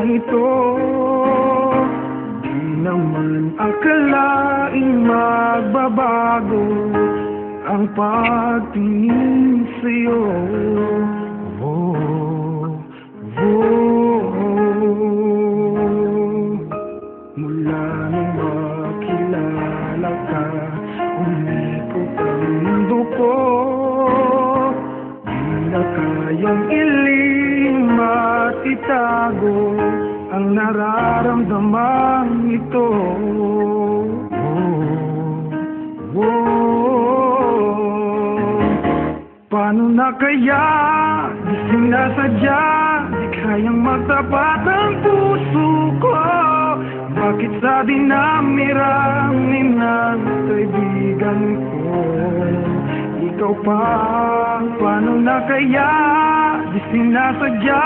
lang ito. Di naman akalaing magbabago ang pagtingin sa'yo. Mula nung makilala ka, umikot ang mundo ko. Di na kayang ilim at itago ang nararamdaman ito. Paano na kaya di sinasadya, di kayang magtapat ang puso ko? Bakit sa dinami-rami ng kaibigan ko, ikaw pa? Paano na kaya di sinasadya,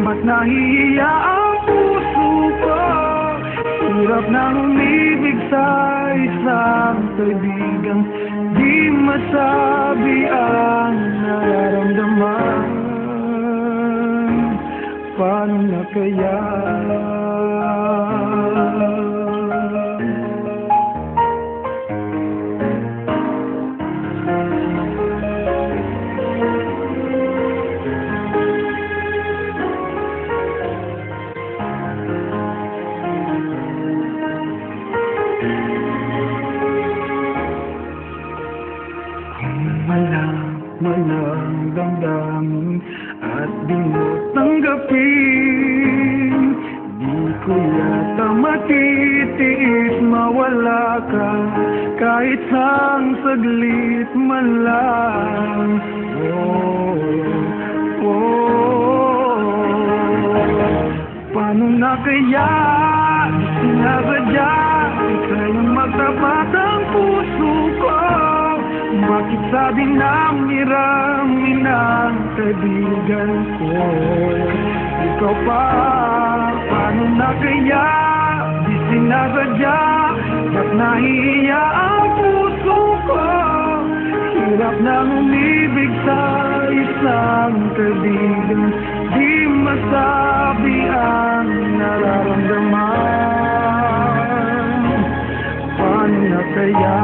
ba't nahihiya ang puso ko? Hirap nang umibig sa isang kaibigan, di masabi ang nararamdaman. Paano na kaya? Malaman ang damdamin at di mo tanggapin. Di ko yata matitiis mawala ka kahit sang saglit man lang. Paano na kaya di sinasadya, di kayang magtapat ang puso ko? Bakit sa dinami-rami ng kaibigan ko, ikaw pa? Paano na kaya di sinasadya, ba't nahihiya ang puso ko? Hirap nang umibig sa isang kaibigan, di masabi ang nararamdaman. Paano na kaya?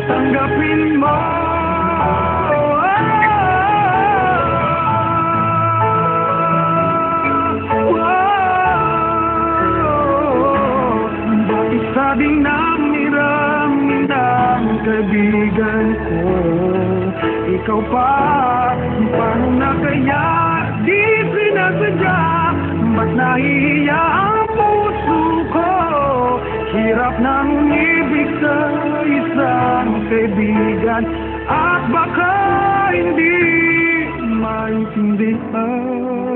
Tanggapin mo. Bakit sa dinami-rami ng kaibigan ko, ikaw pa? Paano na kaya di sinasadya, ba't nahihiya ang puso ko? Hirap nang umibig sa isang kaibigan at baka hindi maintindihan.